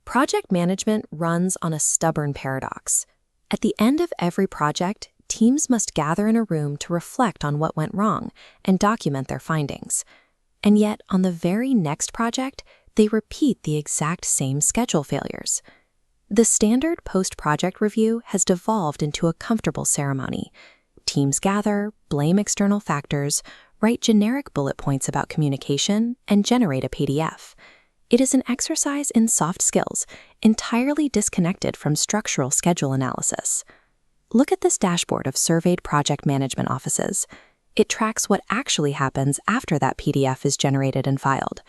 Project management runs on a stubborn paradox. At the end of every project, teams must gather in a room to reflect on what went wrong and document their findings. And yet, on the very next project, they repeat the exact same schedule failures. The standard post-project review has devolved into a comfortable ceremony. Teams gather, blame external factors, write generic bullet points about communication, and generate a PDF. It is an exercise in soft skills, entirely disconnected from structural schedule analysis. Look at this dashboard of surveyed project management offices. It tracks what actually happens after that PDF is generated and filed.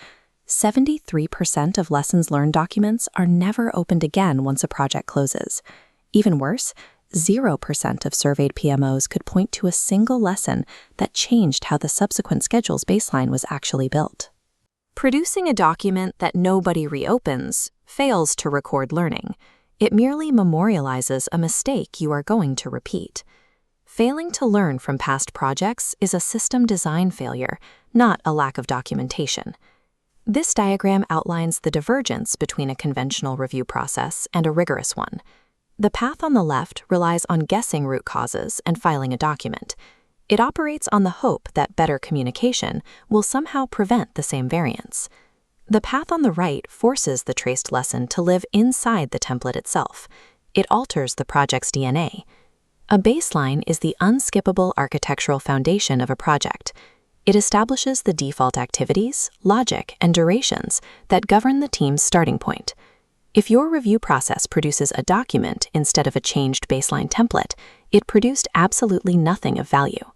73% of lessons learned documents are never opened again once a project closes. Even worse, 0% of surveyed PMOs could point to a single lesson that changed how the subsequent schedule's baseline was actually built. Producing a document that nobody reopens fails to record learning. It merely memorializes a mistake you are going to repeat. Failing to learn from past projects is a system design failure, not a lack of documentation. This diagram outlines the divergence between a conventional review process and a rigorous one. The path on the left relies on guessing root causes and filing a document. It operates on the hope that better communication will somehow prevent the same variance. The path on the right forces the traced lesson to live inside the template itself. It alters the project's DNA. A baseline is the unskippable architectural foundation of a project. It establishes the default activities, logic, and durations that govern the team's starting point. If your review process produces a document instead of a changed baseline template, it produced absolutely nothing of value.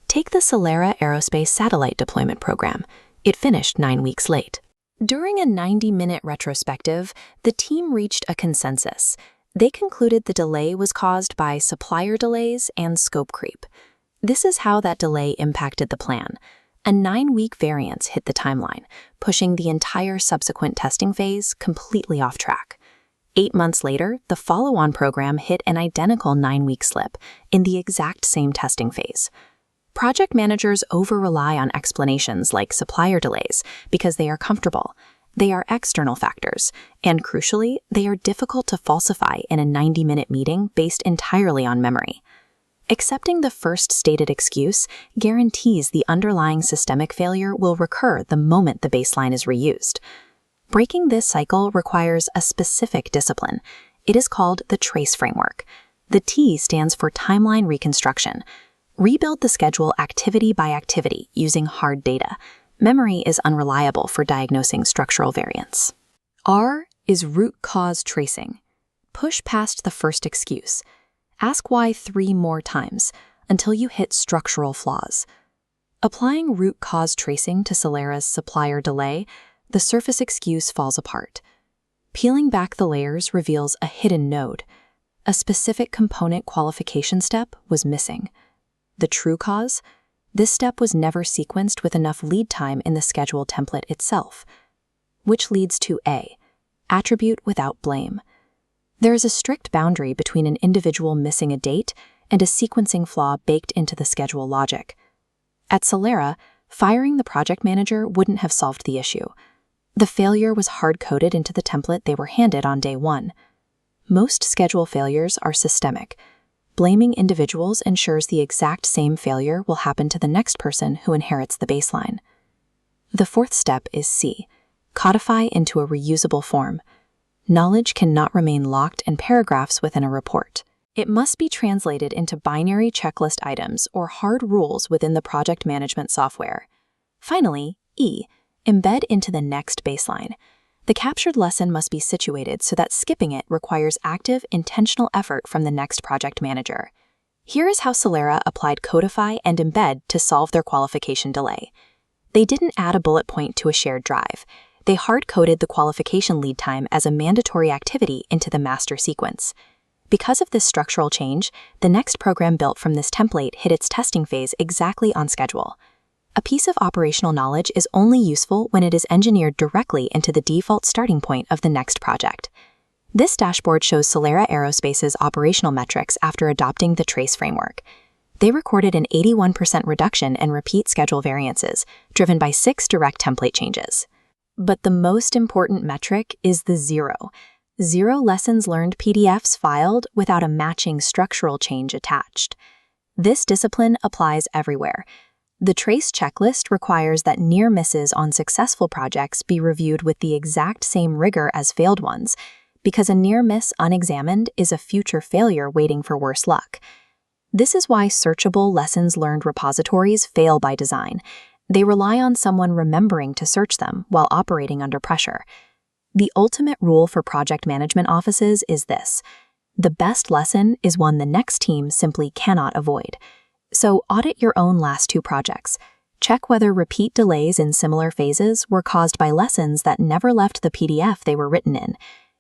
Take the Solera Aerospace satellite deployment program. It finished 9 weeks late. During a 90-minute retrospective, the team reached a consensus. They concluded the delay was caused by supplier delays and scope creep. This is how that delay impacted the plan. A 9-week variance hit the timeline, pushing the entire subsequent testing phase completely off track. 8 months later, the follow-on program hit an identical 9-week slip in the exact same testing phase. Project managers over-rely on explanations like supplier delays because they are comfortable. They are external factors, and crucially, they are difficult to falsify in a 90-minute meeting based entirely on memory. Accepting the first stated excuse guarantees the underlying systemic failure will recur the moment the baseline is reused. Breaking this cycle requires a specific discipline. It is called the TRACE framework. The T stands for timeline reconstruction. Rebuild the schedule activity by activity using hard data. Memory is unreliable for diagnosing structural variance. R is root cause tracing. Push past the first excuse. Ask why 3 more times until you hit structural flaws. Applying root cause tracing to Solera's supplier delay, the surface excuse falls apart. Peeling back the layers reveals a hidden node. A specific component qualification step was missing. The true cause? This step was never sequenced with enough lead time in the schedule template itself. Which leads to A, attribute without blame. There is a strict boundary between an individual missing a date and a sequencing flaw baked into the schedule logic. At Solera, firing the project manager wouldn't have solved the issue. The failure was hard-coded into the template they were handed on day 1. Most schedule failures are systemic. Blaming individuals ensures the exact same failure will happen to the next person who inherits the baseline. The 4th step is C, codify into a reusable form. Knowledge cannot remain locked in paragraphs within a report. It must be translated into binary checklist items or hard rules within the project management software. Finally, E, embed into the next baseline. The captured lesson must be situated so that skipping it requires active, intentional effort from the next project manager. Here is how Solera applied codify and embed to solve their qualification delay. They didn't add a bullet point to a shared drive. They hard-coded the qualification lead time as a mandatory activity into the master sequence. Because of this structural change, the next program built from this template hit its testing phase exactly on schedule. A piece of operational knowledge is only useful when it is engineered directly into the default starting point of the next project. This dashboard shows Solera Aerospace's operational metrics after adopting the TRACE framework. They recorded an 81% reduction in repeat schedule variances, driven by 6 direct template changes. But the most important metric is the 0. 0 lessons learned PDFs filed without a matching structural change attached. This discipline applies everywhere. The TRACE checklist requires that near misses on successful projects be reviewed with the exact same rigor as failed ones, because a near miss unexamined is a future failure waiting for worse luck. This is why searchable lessons learned repositories fail by design. They rely on someone remembering to search them while operating under pressure. The ultimate rule for project management offices is this: the best lesson is one the next team simply cannot avoid. So audit your own last 2 projects. Check whether repeat delays in similar phases were caused by lessons that never left the PDF they were written in.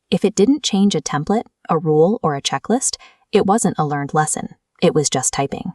If it didn't change a template, a rule, or a checklist, it wasn't a learned lesson. It was just typing.